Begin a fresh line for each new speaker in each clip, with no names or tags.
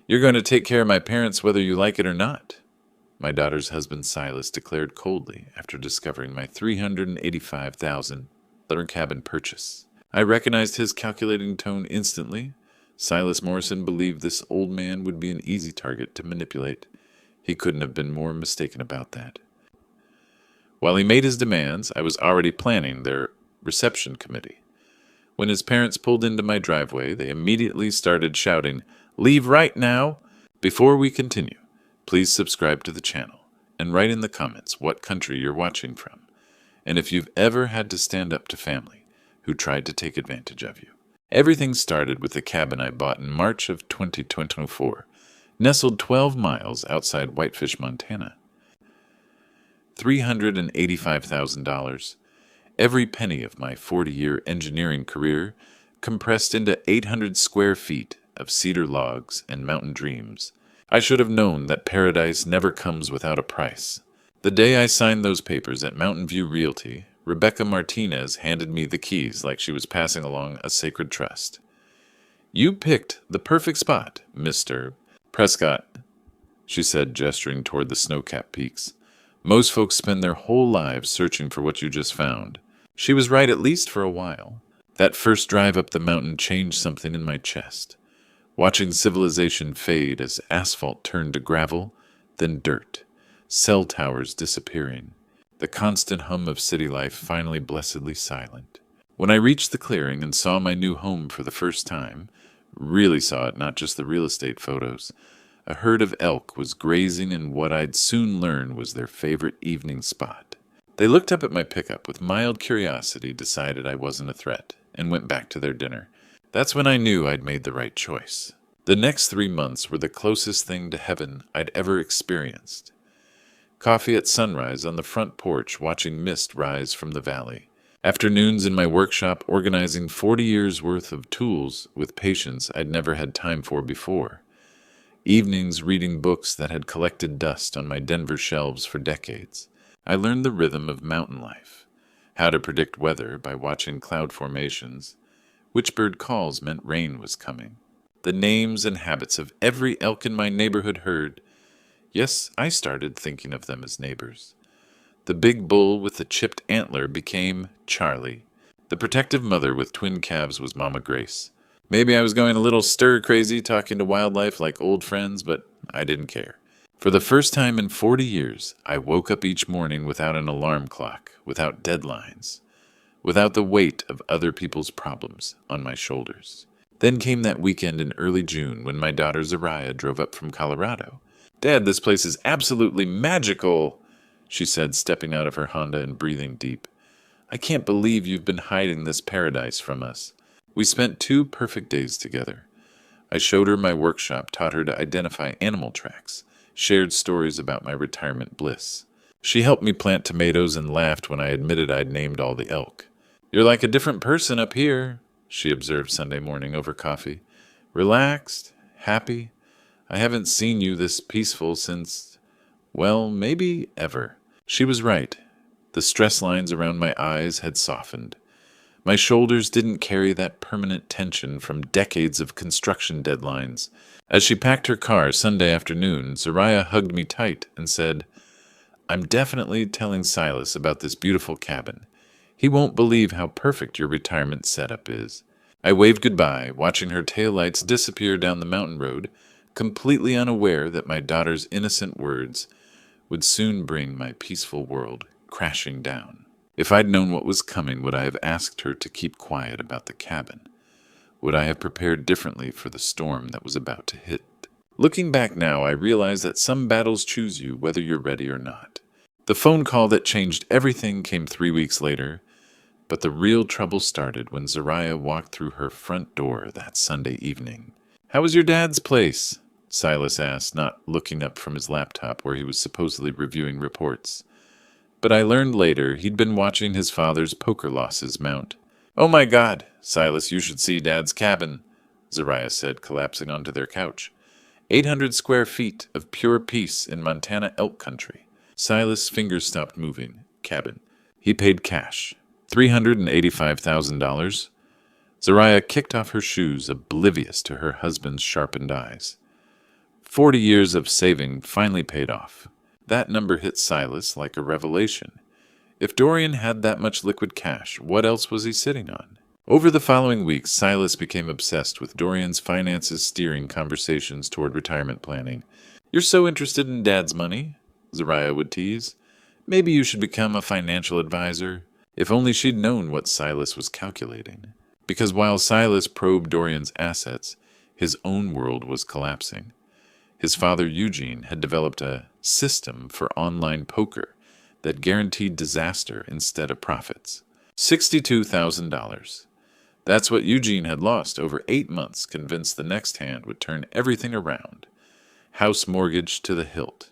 You're going to take care of my parents whether you like it or not, my daughter's husband Silas declared coldly after discovering my $385,000 cabin purchase. I recognized his calculating tone instantly. Silas Morrison believed this old man would be an easy target to manipulate. He couldn't have been more mistaken about that. While he made his demands, I was already planning their reception committee. When his parents pulled into my driveway, they immediately started shouting, "Leave right now!" Before we continue, please subscribe to the channel and write in the comments what country you're watching from, and if you've ever had to stand up to family who tried to take advantage of you. Everything started with the cabin I bought in March of 2024, nestled 12 miles outside Whitefish, Montana. $385,000, every penny of my 40-year engineering career compressed into 800 square feet of cedar logs and mountain dreams. I should have known that paradise never comes without a price. The day I signed those papers at Mountain View Realty, Rebecca Martinez handed me the keys like she was passing along a sacred trust. "You picked the perfect spot, Mr. Prescott," she said, gesturing toward the snow-capped peaks. "Most folks spend their whole lives searching for what you just found." She was right, at least for a while. That first drive up the mountain changed something in my chest. Watching civilization fade as asphalt turned to gravel, then dirt, cell towers disappearing, the constant hum of city life finally blessedly silent. When I reached the clearing and saw my new home for the first time, really saw it, not just the real estate photos, a herd of elk was grazing in what I'd soon learn was their favorite evening spot. They looked up at my pickup with mild curiosity, decided I wasn't a threat, and went back to their dinner. That's when I knew I'd made the right choice. The next 3 months were the closest thing to heaven I'd ever experienced. Coffee at sunrise on the front porch, watching mist rise from the valley. Afternoons in my workshop organizing 40 years' worth of tools with patience I'd never had time for before. Evenings reading books that had collected dust on my Denver shelves for decades. I learned the rhythm of mountain life, how to predict weather by watching cloud formations, which bird calls meant rain was coming, the names and habits of every elk in my neighborhood herd. Yes, I started thinking of them as neighbors. The big bull with the chipped antler became Charlie. The protective mother with twin calves was Mama Grace. Maybe I was going a little stir-crazy talking to wildlife like old friends, but I didn't care. For the first time in 40 years, I woke up each morning without an alarm clock, without deadlines, without the weight of other people's problems on my shoulders. Then came that weekend in early June when my daughter Zariah drove up from Colorado. "Dad, this place is absolutely magical," she said, stepping out of her Honda and breathing deep. "I can't believe you've been hiding this paradise from us." We spent 2 perfect days together. I showed her my workshop, taught her to identify animal tracks, shared stories about my retirement bliss. She helped me plant tomatoes and laughed when I admitted I'd named all the elk. "You're like a different person up here," she observed Sunday morning over coffee. "Relaxed, happy. I haven't seen you this peaceful since, well, maybe ever." She was right. The stress lines around my eyes had softened. My shoulders didn't carry that permanent tension from decades of construction deadlines. As she packed her car Sunday afternoon, Zariah hugged me tight and said, "I'm definitely telling Silas about this beautiful cabin. He won't believe how perfect your retirement setup is." I waved goodbye, watching her taillights disappear down the mountain road, completely unaware that my daughter's innocent words would soon bring my peaceful world crashing down. If I'd known what was coming, would I have asked her to keep quiet about the cabin? Would I have prepared differently for the storm that was about to hit? Looking back now, I realize that some battles choose you whether you're ready or not. The phone call that changed everything came 3 weeks later, but the real trouble started when Zariah walked through her front door that Sunday evening. "How was your dad's place?" Silas asked, not looking up from his laptop where he was supposedly reviewing reports. But I learned later he'd been watching his father's poker losses mount. "Oh my God, Silas, you should see Dad's cabin," Zariah said, collapsing onto their couch. 800 square feet of pure peace in Montana elk country. Silas' fingers stopped moving. Cabin. He paid cash. $385,000. Zariah kicked off her shoes, oblivious to her husband's sharpened eyes. 40 years of saving finally paid off. That number hit Silas like a revelation. If Dorian had that much liquid cash, what else was he sitting on? Over the following weeks, Silas became obsessed with Dorian's finances steering conversations toward retirement planning. "You're so interested in Dad's money," Zariah would tease. "Maybe you should become a financial advisor." If only she'd known what Silas was calculating. Because while Silas probed Dorian's assets, his own world was collapsing. His father, Eugene, had developed a system for online poker that guaranteed disaster instead of profits. $62,000. That's what Eugene had lost over 8 months, convinced the next hand would turn everything around. House mortgage to the hilt.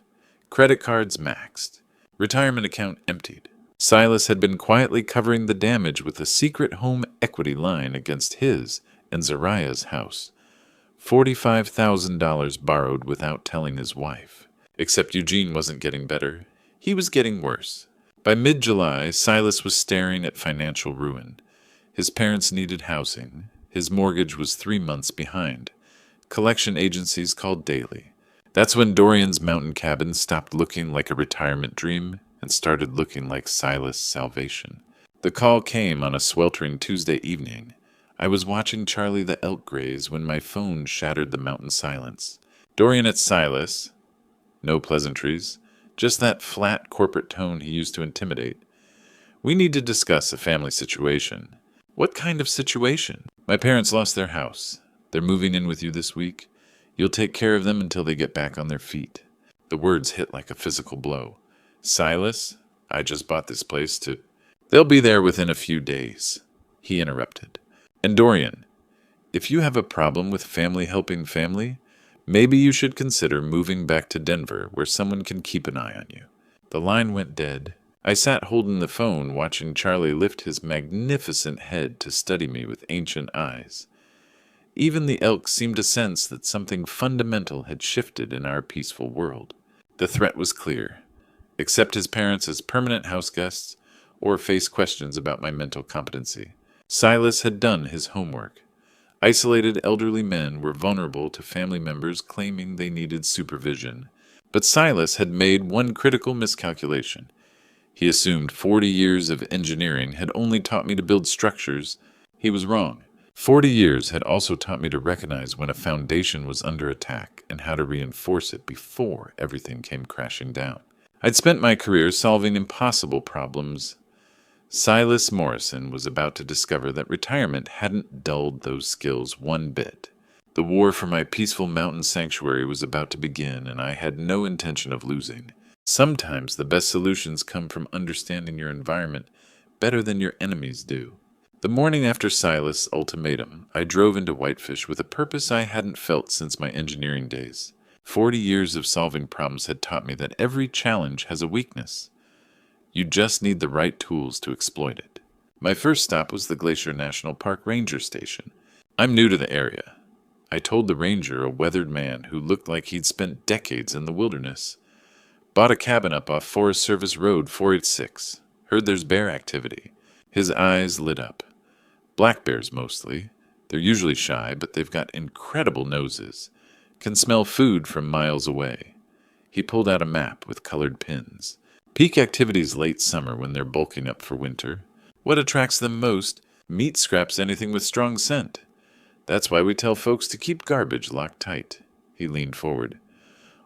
Credit cards maxed. Retirement account emptied. Silas had been quietly covering the damage with a secret home equity line against his and Zariah's house. $45,000 borrowed without telling his wife. Except Eugene wasn't getting better. He was getting worse. By mid-July, Silas was staring at financial ruin. His parents needed housing. His mortgage was 3 months behind. Collection agencies called daily. That's when Dorian's mountain cabin stopped looking like a retirement dream and started looking like Silas' salvation. The call came on a sweltering Tuesday evening. I was watching Charlie the elk graze when my phone shattered the mountain silence. Dorian at Silas. No pleasantries. Just that flat corporate tone he used to intimidate. "We need to discuss a family situation." "What kind of situation?" "My parents lost their house. They're moving in with you this week. You'll take care of them until they get back on their feet." The words hit like a physical blow. "Silas, I just bought this place to—" "They'll be there within a few days," he interrupted. "And Dorian, if you have a problem with family helping family, maybe you should consider moving back to Denver where someone can keep an eye on you." The line went dead. I sat holding the phone, watching Charlie lift his magnificent head to study me with ancient eyes. Even the elk seemed to sense that something fundamental had shifted in our peaceful world. The threat was clear. Accept his parents as permanent house guests, or face questions about my mental competency. Silas had done his homework. Isolated elderly men were vulnerable to family members claiming they needed supervision. But Silas had made one critical miscalculation. He assumed 40 years of engineering had only taught me to build structures. He was wrong. 40 years had also taught me to recognize when a foundation was under attack and how to reinforce it before everything came crashing down. I'd spent my career solving impossible problems. Silas Morrison was about to discover that retirement hadn't dulled those skills one bit. The war for my peaceful mountain sanctuary was about to begin, and I had no intention of losing. Sometimes the best solutions come from understanding your environment better than your enemies do. The morning after Silas' ultimatum, I drove into Whitefish with a purpose I hadn't felt since my engineering days. 40 years of solving problems had taught me that every challenge has a weakness. You just need the right tools to exploit it. My first stop was the Glacier National Park Ranger Station. I'm new to the area. I told the ranger, a weathered man who looked like he'd spent decades in the wilderness. Bought a cabin up off Forest Service Road 486. Heard there's bear activity. His eyes lit up. Black bears mostly. They're usually shy, but they've got incredible noses. Can smell food from miles away. He pulled out a map with colored pins. Peak activity's late summer when they're bulking up for winter. What attracts them most? Meat scraps anything with strong scent. That's why we tell folks to keep garbage locked tight. He leaned forward.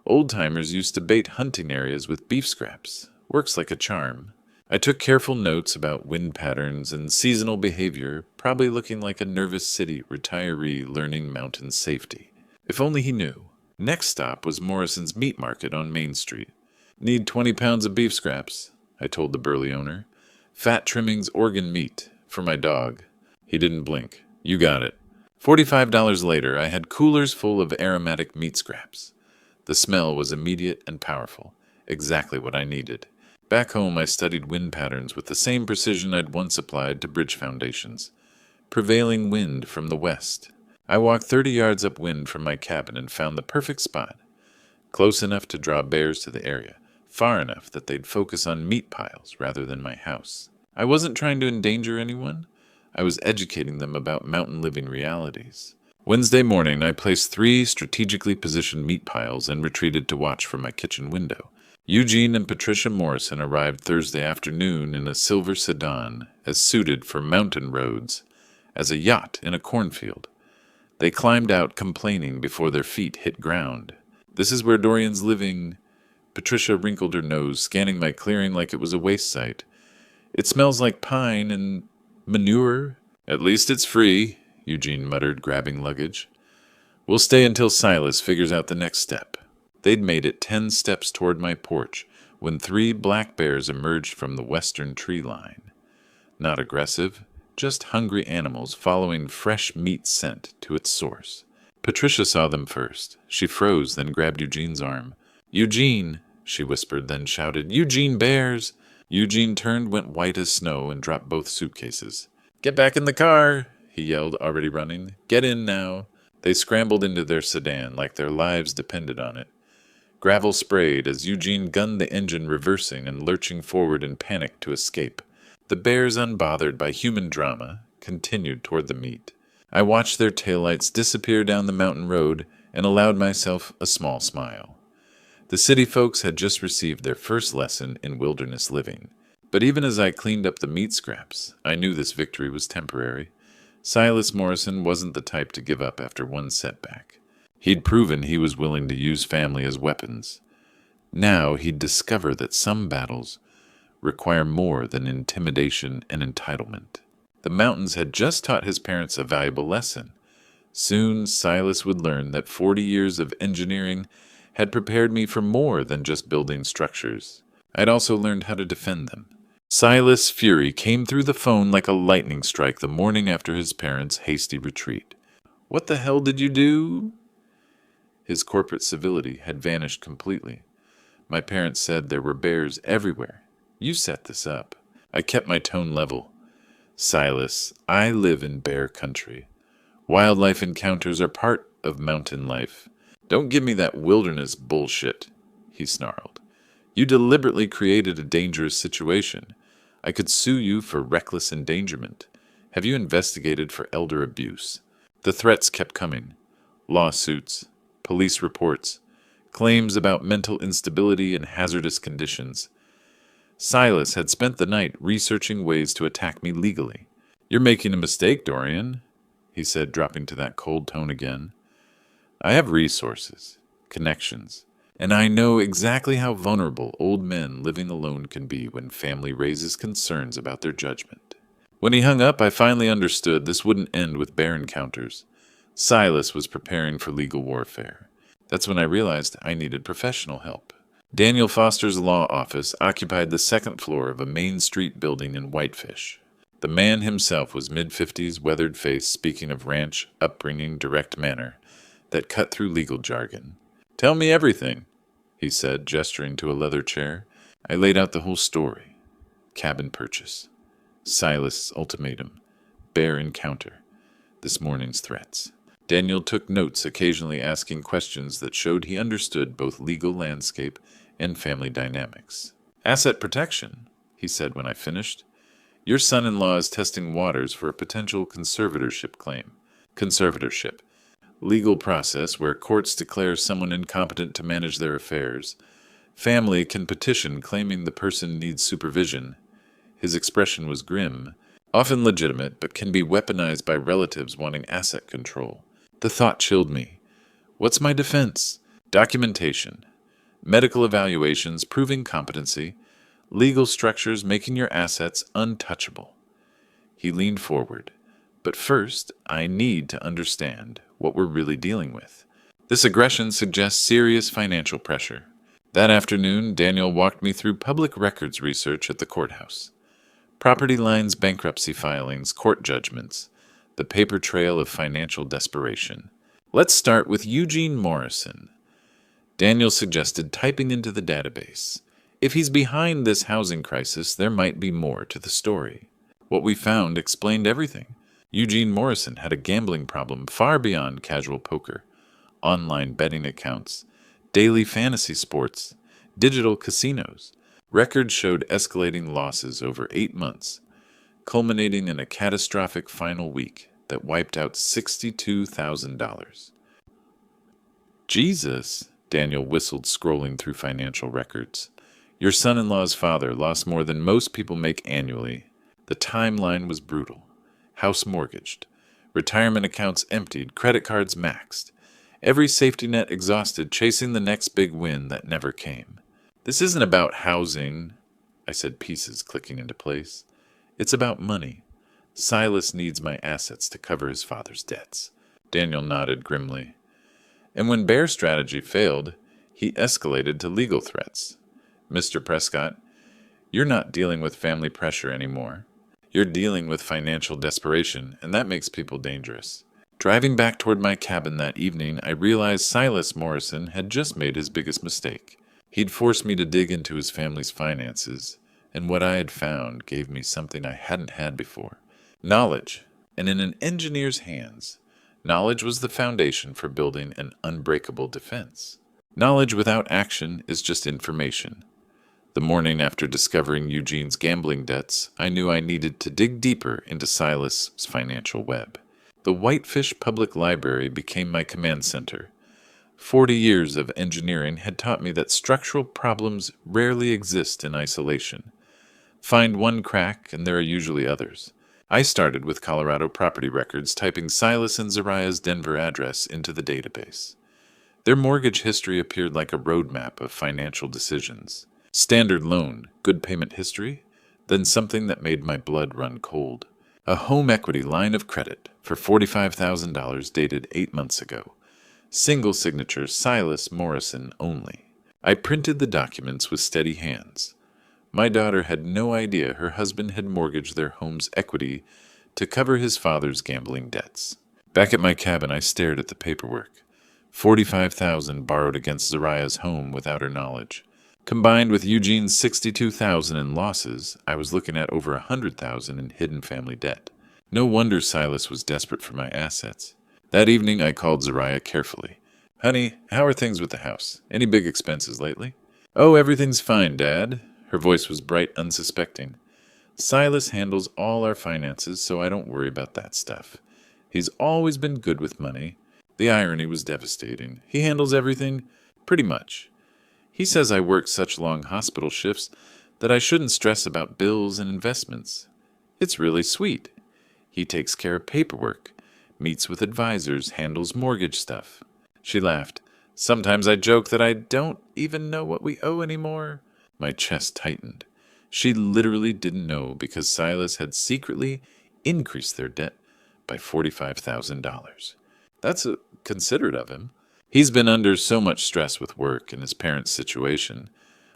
Old-timers used to bait hunting areas with beef scraps. Works like a charm. I took careful notes about wind patterns and seasonal behavior, probably looking like a nervous city retiree learning mountain safety. If only he knew. Next stop was Morrison's Meat Market on Main Street. "Need 20 pounds of beef scraps," I told the burly owner. "Fat trimmings, organ meat, for my dog." He didn't blink. "You got it." $45 later, I had coolers full of aromatic meat scraps. The smell was immediate and powerful. Exactly what I needed. Back home, I studied wind patterns with the same precision I'd once applied to bridge foundations. Prevailing wind from the west. I walked 30 yards upwind from my cabin and found the perfect spot. Close enough to draw bears to the area. Far enough that they'd focus on meat piles rather than my house. I wasn't trying to endanger anyone. I was educating them about mountain living realities. Wednesday morning, I placed 3 strategically positioned meat piles and retreated to watch from my kitchen window. Eugene and Patricia Morrison arrived Thursday afternoon in a silver sedan, as suited for mountain roads as a yacht in a cornfield. They climbed out complaining before their feet hit ground. "This is where Dorian's living." Patricia wrinkled her nose, scanning my clearing like it was a waste site. "It smells like pine and manure." "At least it's free," Eugene muttered, grabbing luggage. "We'll stay until Silas figures out the next step." They'd made it 10 steps toward my porch when 3 black bears emerged from the western tree line. Not aggressive, just hungry animals following fresh meat scent to its source. Patricia saw them first. She froze, then grabbed Eugene's arm. "Eugene," she whispered, then shouted, "Eugene, bears!" Eugene turned, went white as snow, and dropped both suitcases. "Get back in the car!" he yelled, already running. "Get in now." They scrambled into their sedan like their lives depended on it. Gravel sprayed as Eugene gunned the engine, reversing and lurching forward in panic to escape. The bears, unbothered by human drama, continued toward the meat. I watched their taillights disappear down the mountain road and allowed myself a small smile. The city folks had just received their first lesson in wilderness living. But even as I cleaned up the meat scraps, I knew this victory was temporary. Silas Morrison wasn't the type to give up after one setback. He'd proven he was willing to use family as weapons. Now he'd discover that some battles require more than intimidation and entitlement. The mountains had just taught his parents a valuable lesson. Soon Silas would learn that 40 years of engineering had prepared me for more than just building structures. I'd also learned how to defend them. Silas' fury came through the phone like a lightning strike the morning after his parents' hasty retreat. "What the hell did you do?" His corporate civility had vanished completely. "My parents said there were bears everywhere. You set this up." I kept my tone level. "Silas, I live in bear country. Wildlife encounters are part of mountain life. Don't give me that wilderness bullshit," he snarled. "You deliberately created a dangerous situation. I could sue you for reckless endangerment. Have you investigated for elder abuse?" The threats kept coming. Lawsuits, police reports, claims about mental instability and hazardous conditions. Silas had spent the night researching ways to attack me legally. "You're making a mistake, Dorian," he said, dropping to that cold tone again. "I have resources, connections, and I know exactly how vulnerable old men living alone can be when family raises concerns about their judgment." When he hung up, I finally understood this wouldn't end with bear encounters. Silas was preparing for legal warfare. That's when I realized I needed professional help. Daniel Foster's law office occupied the 2nd floor of a Main Street building in Whitefish. The man himself was mid-50s, weathered face, speaking of ranch, upbringing, direct manner that cut through legal jargon. "Tell me everything," he said, gesturing to a leather chair. I laid out the whole story. Cabin purchase, Silas' ultimatum, bear encounter, this morning's threats. Daniel took notes, occasionally asking questions that showed he understood both legal landscape and family dynamics. "Asset protection," he said when I finished. "Your son-in-law is testing waters for a potential conservatorship claim." Conservatorship, legal process where courts declare someone incompetent to manage their affairs. Family can petition claiming the person needs supervision. His expression was grim, often legitimate, but can be weaponized by relatives wanting asset control. The thought chilled me. What's my defense? Documentation, medical evaluations proving competency, legal structures making your assets untouchable. He leaned forward. "But first, I need to understand what we're really dealing with. This aggression suggests serious financial pressure." That afternoon, Daniel walked me through public records research at the courthouse. Property lines, bankruptcy filings, court judgments, the paper trail of financial desperation. "Let's start with Eugene Morrison." Daniel suggested typing into the database. If he's behind this housing crisis, there might be more to the story. What we found explained everything. Eugene Morrison had a gambling problem far beyond casual poker, online betting accounts, daily fantasy sports, digital casinos. Records showed escalating losses over 8 months, culminating in a catastrophic final week. that wiped out $62,000. Jesus, Daniel whistled, scrolling through financial records. Your son-in-law's father lost more than most people make annually. The timeline was brutal. House mortgaged. Retirement accounts emptied. Credit cards maxed. Every safety net exhausted, chasing the next big win that never came. This isn't about housing, I said, pieces clicking into place. It's about money. Silas needs my assets to cover his father's debts. Daniel nodded grimly. And when Bear's strategy failed, he escalated to legal threats. Mr. Prescott, you're not dealing with family pressure anymore. You're dealing with financial desperation, and that makes people dangerous. Driving back toward my cabin that evening, I realized Silas Morrison had just made his biggest mistake. He'd forced me to dig into his family's finances, and what I had found gave me something I hadn't had before. Knowledge, and in an engineer's hands. Knowledge was the foundation for building an unbreakable defense. Knowledge without action is just information. The morning after discovering Eugene's gambling debts, I knew I needed to dig deeper into Silas's financial web. The Whitefish Public Library became my command center. 40 years of engineering had taught me that structural problems rarely exist in isolation. Find one crack, and there are usually others. I started with Colorado property records, typing Silas and Zariah's Denver address into the database. Their mortgage history appeared like a roadmap of financial decisions. Standard loan, good payment history, then something that made my blood run cold. A home equity line of credit for $45,000 dated 8 months ago. Single signature Silas Morrison only. I printed the documents with steady hands. My daughter had no idea her husband had mortgaged their home's equity to cover his father's gambling debts. Back at my cabin, I stared at the paperwork. $45,000 borrowed against Zariah's home without her knowledge. Combined with Eugene's $62,000 in losses, I was looking at over $100,000 in hidden family debt. No wonder Silas was desperate for my assets. That evening, I called Zariah carefully. Honey, how are things with the house? Any big expenses lately? Oh, everything's fine, Dad. Her voice was bright, unsuspecting. Silas handles all our finances, so I don't worry about that stuff. He's always been good with money. The irony was devastating. He handles everything, pretty much. He says I work such long hospital shifts that I shouldn't stress about bills and investments. It's really sweet. He takes care of paperwork, meets with advisors, handles mortgage stuff. She laughed. Sometimes I joke that I don't even know what we owe anymore. My chest tightened. She literally didn't know because Silas had secretly increased their debt by $45,000. That's considerate of him. He's been under so much stress with work and his parents' situation.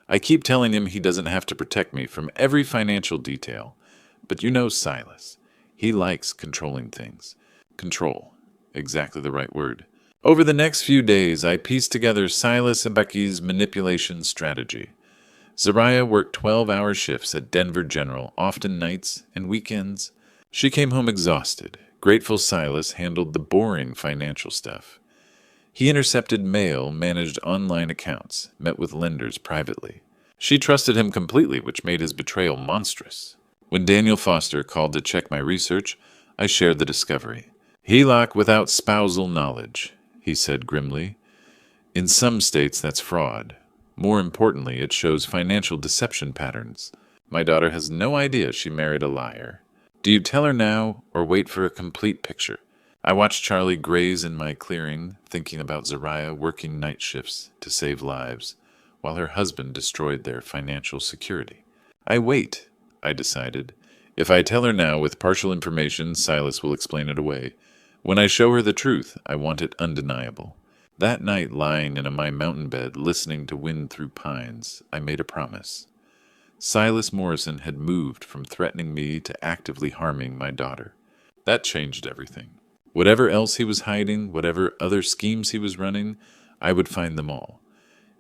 I keep telling him he doesn't have to protect me from every financial detail. But you know Silas. He likes controlling things. Control. Exactly the right word. Over the next few days, I pieced together Silas and Becky's manipulation strategy. Zariah worked 12-hour shifts at Denver General, often nights and weekends. She came home exhausted. Grateful Silas handled the boring financial stuff. He intercepted mail, managed online accounts, met with lenders privately. She trusted him completely, which made his betrayal monstrous. When Daniel Foster called to check my research, I shared the discovery. HELOC without spousal knowledge, he said grimly. In some states, that's fraud. More importantly, it shows financial deception patterns. My daughter has no idea she married a liar. Do you tell her now or wait for a complete picture? I watched Charlie graze in my clearing, thinking about Zariah working night shifts to save lives, while her husband destroyed their financial security. I wait, I decided. If I tell her now with partial information, Silas will explain it away. When I show her the truth, I want it undeniable. That night, lying in my mountain bed, listening to wind through pines, I made a promise. Silas Morrison had moved from threatening me to actively harming my daughter. That changed everything. Whatever else he was hiding, whatever other schemes he was running, I would find them all.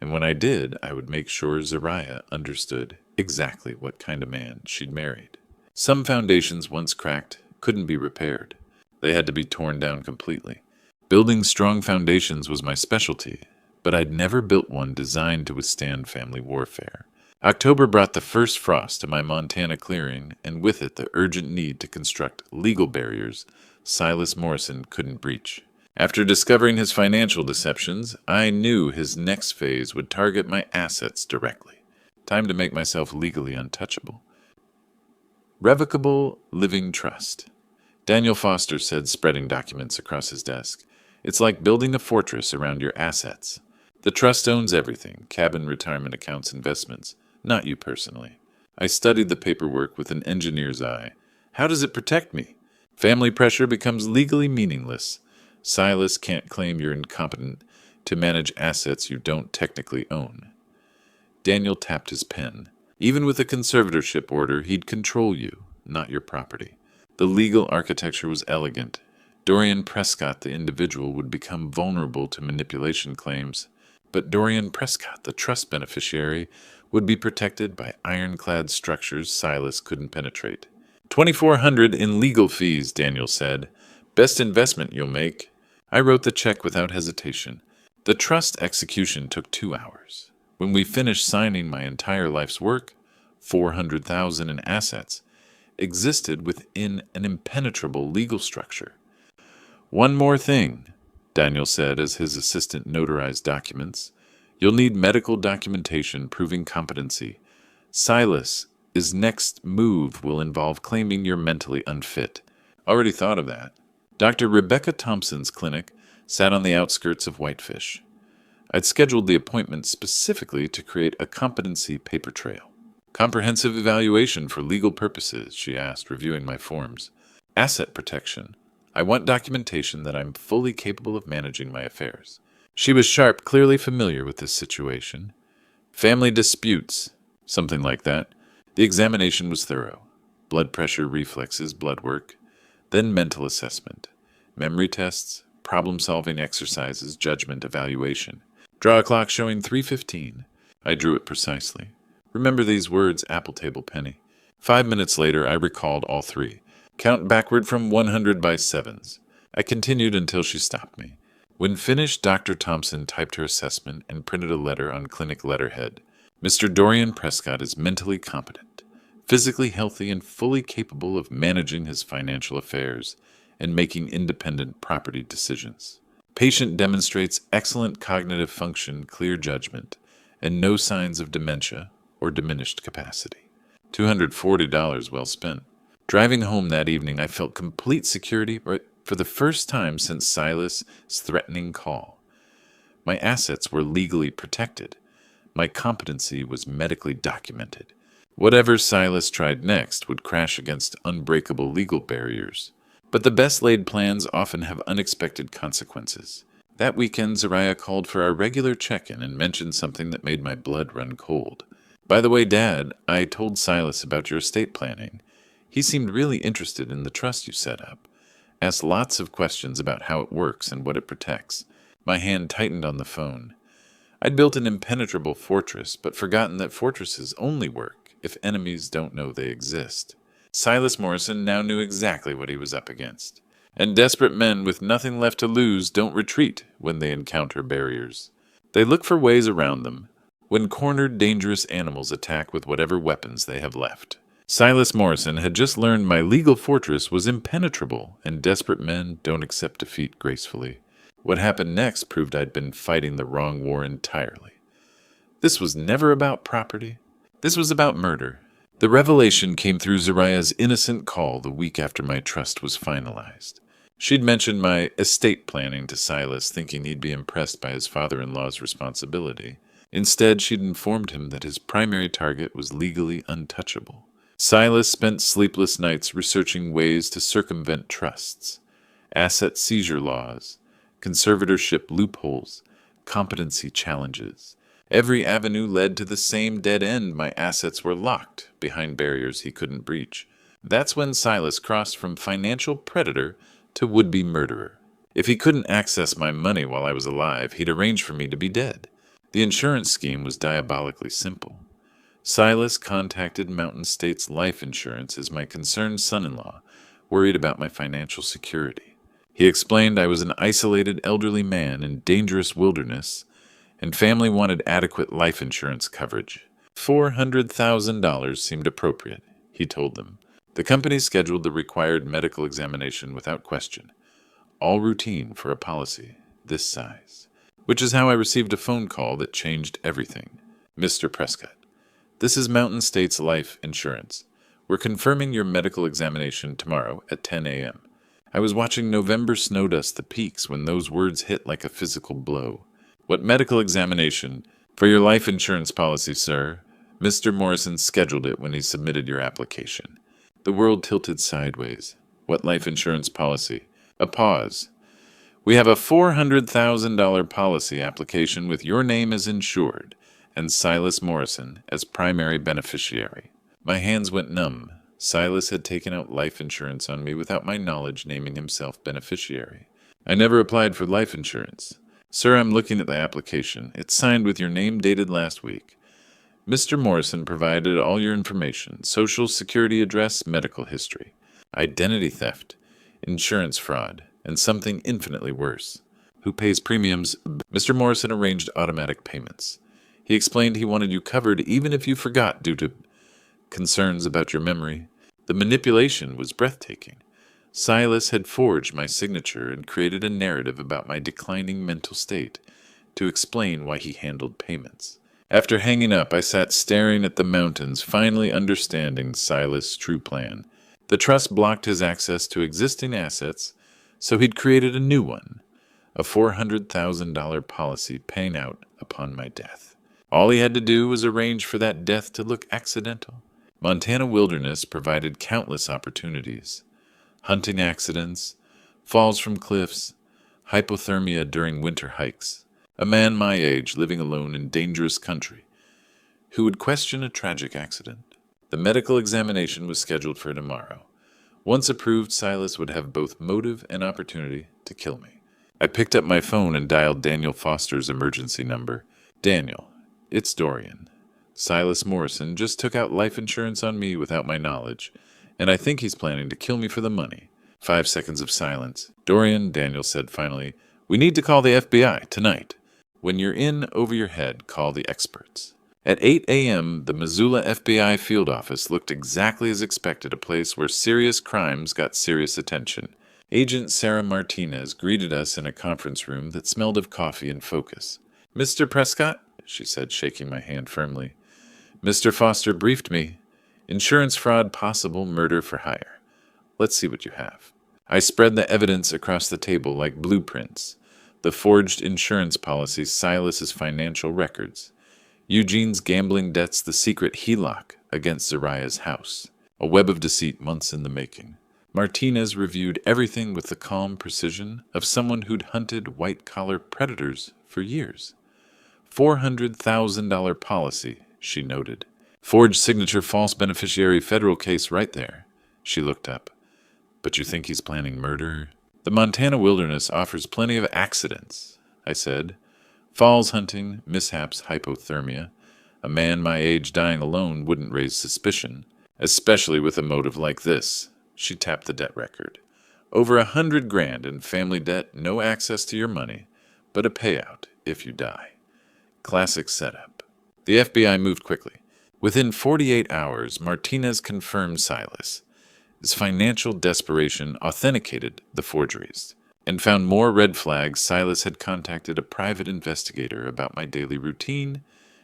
And when I did, I would make sure Zariah understood exactly what kind of man she'd married. Some foundations, once cracked, couldn't be repaired. They had to be torn down completely. Building strong foundations was my specialty, but I'd never built one designed to withstand family warfare. October brought the first frost to my Montana clearing, and with it the urgent need to construct legal barriers Silas Morrison couldn't breach. After discovering his financial deceptions, I knew his next phase would target my assets directly. Time to make myself legally untouchable. Revocable living trust. Daniel Foster said, spreading documents across his desk. It's like building a fortress around your assets. The trust owns everything, cabin, retirement accounts, investments, not you personally. I studied the paperwork with an engineer's eye. How does it protect me? Family pressure becomes legally meaningless. Silas can't claim you're incompetent to manage assets you don't technically own. Daniel tapped his pen. Even with a conservatorship order, he'd control you, not your property. The legal architecture was elegant. Dorian Prescott, the individual, would become vulnerable to manipulation claims, but Dorian Prescott, the trust beneficiary, would be protected by ironclad structures Silas couldn't penetrate. $2,400 in legal fees, Daniel said. Best investment you'll make. I wrote the check without hesitation. The trust execution took 2 hours. When we finished signing, my entire life's work, $400,000 in assets, existed within an impenetrable legal structure. One more thing, Daniel said as his assistant notarized documents. You'll need medical documentation proving competency. Silas's next move will involve claiming you're mentally unfit. Already thought of that. Dr. Rebecca Thompson's clinic sat on the outskirts of Whitefish. I'd scheduled the appointment specifically to create a competency paper trail. Comprehensive evaluation for legal purposes, she asked, reviewing my forms. Asset protection. I want documentation that I'm fully capable of managing my affairs. She was sharp, clearly familiar with this situation. Family disputes, something like that. The examination was thorough. Blood pressure, reflexes, blood work, then mental assessment. Memory tests, problem-solving exercises, judgment, evaluation. Draw a clock showing 3:15. I drew it precisely. Remember these words, apple table penny. 5 minutes later, I recalled all three. Count backward from 100 by sevens. I continued until she stopped me. When finished, Dr. Thompson typed her assessment and printed a letter on clinic letterhead. Mr. Dorian Prescott is mentally competent, physically healthy, and fully capable of managing his financial affairs and making independent property decisions. Patient demonstrates excellent cognitive function, clear judgment, and no signs of dementia or diminished capacity. $240 well spent. Driving home that evening, I felt complete security for the first time since Silas's threatening call. My assets were legally protected. My competency was medically documented. Whatever Silas tried next would crash against unbreakable legal barriers. But the best-laid plans often have unexpected consequences. That weekend, Zariah called for our regular check-in and mentioned something that made my blood run cold. By the way, Dad, I told Silas about your estate planning. He seemed really interested in the trust you set up. Asked lots of questions about how it works and what it protects. My hand tightened on the phone. I'd built an impenetrable fortress, but forgotten that fortresses only work if enemies don't know they exist. Silas Morrison now knew exactly what he was up against. And desperate men with nothing left to lose don't retreat when they encounter barriers. They look for ways around them. When cornered, dangerous animals attack with whatever weapons they have left. Silas Morrison had just learned my legal fortress was impenetrable, and desperate men don't accept defeat gracefully. What happened next proved I'd been fighting the wrong war entirely. This was never about property. This was about murder. The revelation came through Zariah's innocent call the week after my trust was finalized. She'd mentioned my estate planning to Silas, thinking he'd be impressed by his father-in-law's responsibility. Instead, she'd informed him that his primary target was legally untouchable. Silas spent sleepless nights researching ways to circumvent trusts, asset seizure laws, conservatorship loopholes, competency challenges. Every avenue led to the same dead end. My assets were locked behind barriers he couldn't breach. That's when Silas crossed from financial predator to would-be murderer. If he couldn't access my money while I was alive, he'd arrange for me to be dead. The insurance scheme was diabolically simple. Silas contacted Mountain States Life Insurance as my concerned son-in-law, worried about my financial security. He explained I was an isolated elderly man in dangerous wilderness, and family wanted adequate life insurance coverage. $400,000 seemed appropriate, he told them. The company scheduled the required medical examination without question, all routine for a policy this size, which is how I received a phone call that changed everything. Mr. Prescott, this is Mountain States Life Insurance. We're confirming your medical examination tomorrow at 10 a.m. I was watching November snow dust the peaks when those words hit like a physical blow. What medical examination? For your life insurance policy, sir. Mr. Morrison scheduled it when he submitted your application. The world tilted sideways. What life insurance policy? A pause. We have a $400,000 policy application with your name as insured and Silas Morrison as primary beneficiary. My hands went numb. Silas had taken out life insurance on me without my knowledge, naming himself beneficiary. I never applied for life insurance. Sir, I'm looking at the application. It's signed with your name dated last week. Mr. Morrison provided all your information, social security address, medical history, identity theft, insurance fraud, and something infinitely worse. Who pays premiums? Mr. Morrison arranged automatic payments. He explained he wanted you covered even if you forgot due to concerns about your memory. The manipulation was breathtaking. Silas had forged my signature and created a narrative about my declining mental state to explain why he handled payments. After hanging up, I sat staring at the mountains, finally understanding Silas' true plan. The trust blocked his access to existing assets, so he'd created a new one, a $400,000 policy paying out upon my death. All he had to do was arrange for that death to look accidental. Montana wilderness provided countless opportunities. Hunting accidents, falls from cliffs, hypothermia during winter hikes. A man my age living alone in dangerous country who would question a tragic accident. The medical examination was scheduled for tomorrow. Once approved, Silas would have both motive and opportunity to kill me. I picked up my phone and dialed Daniel Foster's emergency number. Daniel, it's Dorian. Silas Morrison just took out life insurance on me without my knowledge, and I think he's planning to kill me for the money. 5 seconds of silence. Dorian, Daniel said finally, we need to call the FBI tonight. When you're in over your head, call the experts. At 8 a.m., the Missoula FBI field office looked exactly as expected, a place where serious crimes got serious attention. Agent Sarah Martinez greeted us in a conference room that smelled of coffee and focus. Mr. Prescott, she said, shaking my hand firmly. Mr. Foster briefed me. Insurance fraud possible, murder for hire. Let's see what you have. I spread the evidence across the table like blueprints. The forged insurance policy, Silas's financial records, Eugene's gambling debts, the secret HELOC against Zariah's house, a web of deceit months in the making. Martinez reviewed everything with the calm precision of someone who'd hunted white-collar predators for years. $400,000 policy, she noted. Forged signature, false beneficiary, federal case right there. She looked up. But you think he's planning murder? The Montana wilderness offers plenty of accidents, I said. Falls hunting, mishaps, hypothermia. A man my age dying alone wouldn't raise suspicion, especially with a motive like this. She tapped the debt record. Over $100,000 in family debt, no access to your money, but a payout if you die. Classic setup. The FBI moved quickly. Within 48 hours, Martinez confirmed Silas. His financial desperation authenticated the forgeries and found more red flags. Silas had contacted a private investigator about my daily routine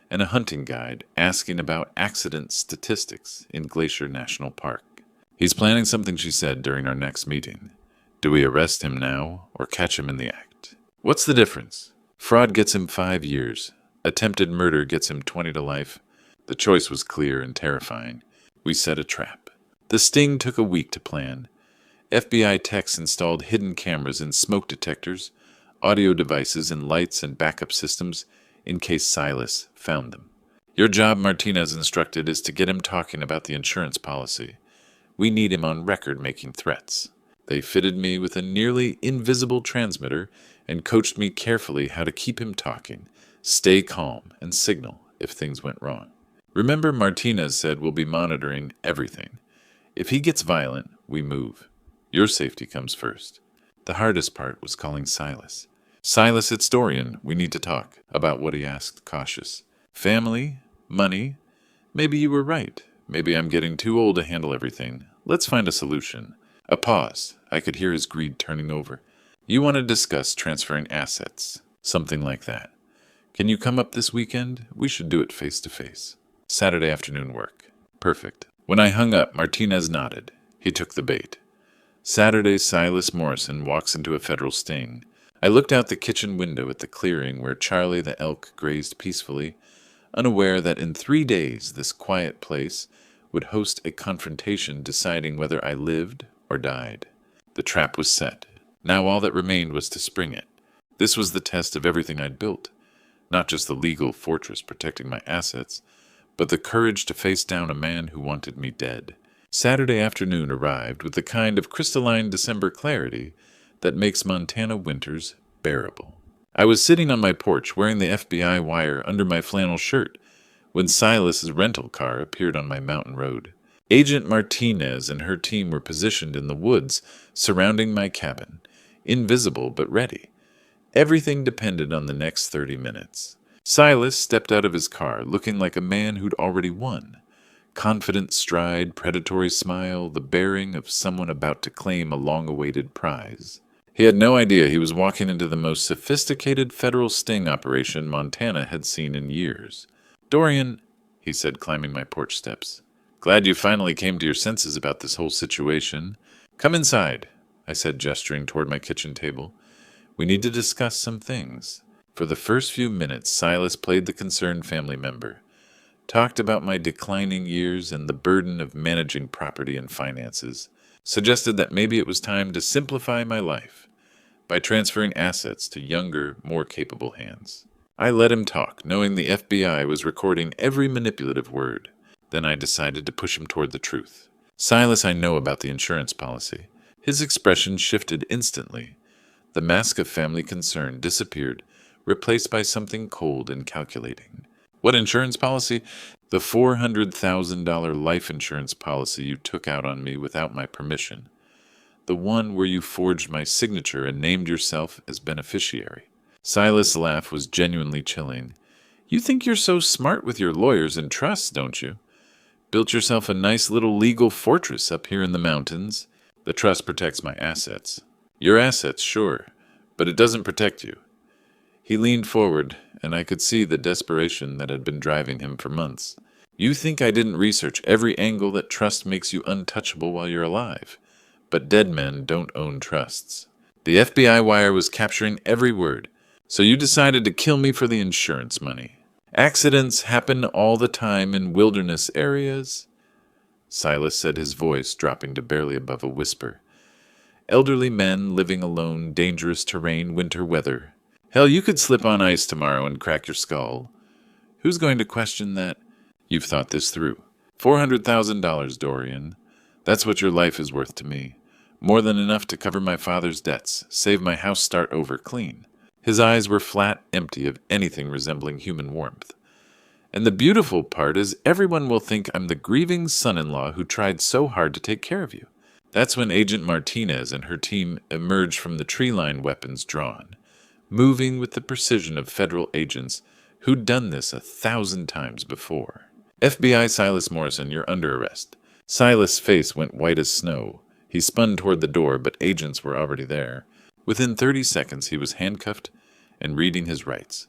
and a hunting guide asking about accident statistics in Glacier National Park. He's planning something, she said during our next meeting. Do we arrest him now or catch him in the act? What's the difference? Fraud gets him 5 years. Attempted murder gets him 20 to life. The choice was clear and terrifying. We set a trap. The sting took a week to plan. FBI techs installed hidden cameras and smoke detectors, audio devices and lights and backup systems in case Silas found them. Your job, Martinez instructed, is to get him talking about the insurance policy. We need him on record making threats. They fitted me with a nearly invisible transmitter and coached me carefully how to keep him talking, stay calm, and signal if things went wrong. Remember, Martinez said we'll be monitoring everything. If he gets violent, we move. Your safety comes first. The hardest part was calling Silas. Silas, it's Dorian. We need to talk. About what he asked, cautious. Family? Money? Maybe you were right. Maybe I'm getting too old to handle everything. Let's find a solution. A pause. I could hear his greed turning over. You want to discuss transferring assets. Something like that. Can you come up this weekend? We should do it face to face. Saturday afternoon work. Perfect. When I hung up, Martinez nodded. He took the bait. Saturday, Silas Morrison walks into a federal sting. I looked out the kitchen window at the clearing where Charlie the elk grazed peacefully, unaware that in 3 days this quiet place would host a confrontation deciding whether I lived or died. The trap was set. Now all that remained was to spring it. This was the test of everything I'd built. Not just the legal fortress protecting my assets, but the courage to face down a man who wanted me dead. Saturday afternoon arrived with the kind of crystalline December clarity that makes Montana winters bearable. I was sitting on my porch wearing the FBI wire under my flannel shirt when Silas's rental car appeared on my mountain road. Agent Martinez and her team were positioned in the woods surrounding my cabin, invisible but ready. Everything depended on the next 30 minutes. Silas stepped out of his car looking like a man who'd already won. Confident stride, predatory smile, the bearing of someone about to claim a long-awaited prize. He had no idea he was walking into the most sophisticated federal sting operation Montana had seen in years. "Dorian," he said, climbing my porch steps. "Glad you finally came to your senses about this whole situation. Come inside," I said, gesturing toward my kitchen table. "We need to discuss some things." For the first few minutes, Silas played the concerned family member. Talked about my declining years and the burden of managing property and finances. Suggested that maybe it was time to simplify my life by transferring assets to younger, more capable hands. I let him talk, knowing the FBI was recording every manipulative word. Then I decided to push him toward the truth. "Silas, I know about the insurance policy." His expression shifted instantly. The mask of family concern disappeared, replaced by something cold and calculating. "What insurance policy?" "The $400,000 life insurance policy you took out on me without my permission. The one where you forged my signature and named yourself as beneficiary." Silas' laugh was genuinely chilling. "You think you're so smart with your lawyers and trusts, don't you? Built yourself a nice little legal fortress up here in the mountains. The trust protects my assets." "Your assets, sure, but it doesn't protect you." He leaned forward, and I could see the desperation that had been driving him for months. "You think I didn't research every angle that trust makes you untouchable while you're alive, but dead men don't own trusts. The FBI wire was capturing every word, so you decided to kill me for the insurance money. Accidents happen all the time in wilderness areas," Silas said, his voice dropping to barely above a whisper. "Elderly men living alone, dangerous terrain, winter weather. Hell, you could slip on ice tomorrow and crack your skull. Who's going to question that? You've thought this through. $400,000, Dorian. That's what your life is worth to me. More than enough to cover my father's debts, save my house start over clean." His eyes were flat, empty of anything resembling human warmth. "And the beautiful part is everyone will think I'm the grieving son-in-law who tried so hard to take care of you." That's when Agent Martinez and her team emerged from the tree-line weapons drawn, moving with the precision of federal agents who'd done this 1,000 times before. "FBI Silas Morrison, you're under arrest." Silas' face went white as snow. He spun toward the door, but agents were already there. Within 30 seconds, he was handcuffed and reading his rights,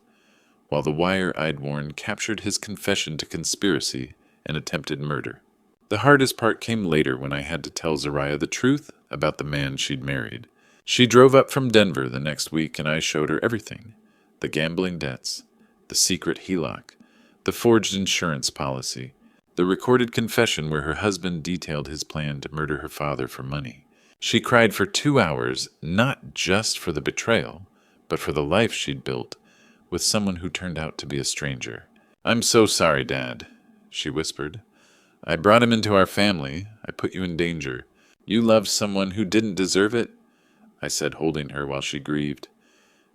while the wire I'd worn captured his confession to conspiracy and attempted murder. The hardest part came later when I had to tell Zariah the truth about the man she'd married. She drove up from Denver the next week, and I showed her everything. The gambling debts, the secret HELOC, the forged insurance policy, the recorded confession where her husband detailed his plan to murder her father for money. She cried for 2 hours, not just for the betrayal, but for the life she'd built with someone who turned out to be a stranger. "I'm so sorry, Dad," she whispered. "I brought him into our family. I put you in danger. You loved someone who didn't deserve it," I said, holding her while she grieved.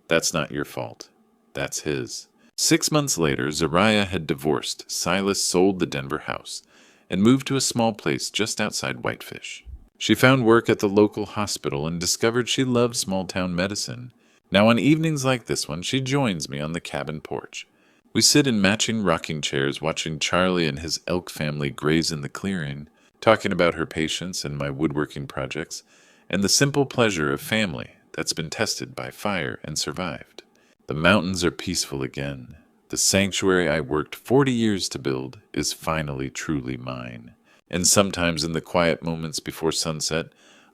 "That's not your fault. That's his." 6 months later, Zariah had divorced. Silas sold the Denver house and moved to a small place just outside Whitefish. She found work at the local hospital and discovered she loved small-town medicine. Now on evenings like this one, she joins me on the cabin porch. We sit in matching rocking chairs watching Charlie and his elk family graze in the clearing. talking about her patience in my woodworking projects, and the simple pleasure of family that's been tested by fire and survived. The mountains are peaceful again. The sanctuary I worked 40 years to build is finally truly mine. And sometimes in the quiet moments before sunset,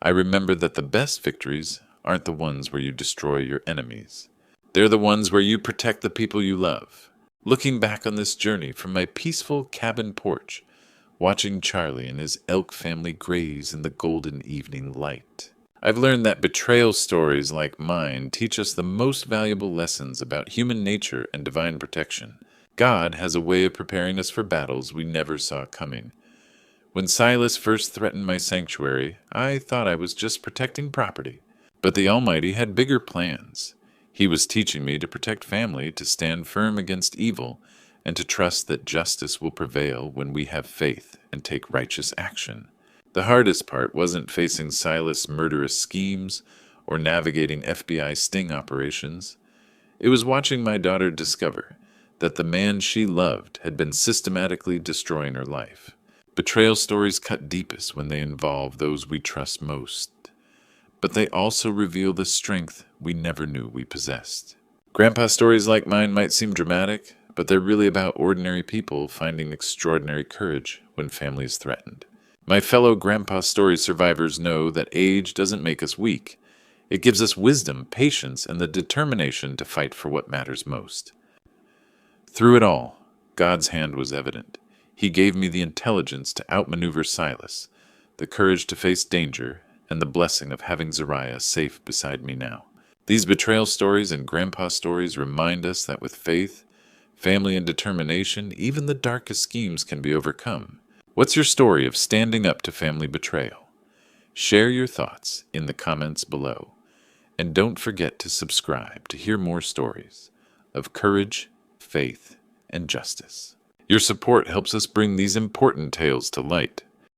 I remember that the best victories aren't the ones where you destroy your enemies. They're the ones where you protect the people you love. Looking back on this journey from my peaceful cabin porch, watching Charlie and his elk family graze in the golden evening light, I've learned that betrayal stories like mine teach us the most valuable lessons about human nature and divine protection. God has a way of preparing us for battles we never saw coming. When Silas first threatened my sanctuary, I thought I was just protecting property. But the Almighty had bigger plans. He was teaching me to protect family, to stand firm against evil, and to trust that justice will prevail when we have faith and take righteous action. The hardest part wasn't facing Silas' murderous schemes or navigating FBI sting operations. It was watching my daughter discover that the man she loved had been systematically destroying her life. Betrayal stories cut deepest when they involve those we trust most, but they also reveal the strength we never knew we possessed. Grandpa stories like mine might seem dramatic, but they're really about ordinary people finding extraordinary courage when family is threatened. My fellow Grandpa story survivors know that age doesn't make us weak. It gives us wisdom, patience, and the determination to fight for what matters most. Through it all, God's hand was evident. He gave me the intelligence to outmaneuver Silas, the courage to face danger, and the blessing of having Zariah safe beside me now. These betrayal stories and grandpa stories remind us that with faith, family, and determination, even the darkest schemes can be overcome. What's your story of standing up to family betrayal? Share your thoughts in the comments below. And don't forget to subscribe to hear more stories of courage, faith, and justice. Your support helps us bring these important tales to light.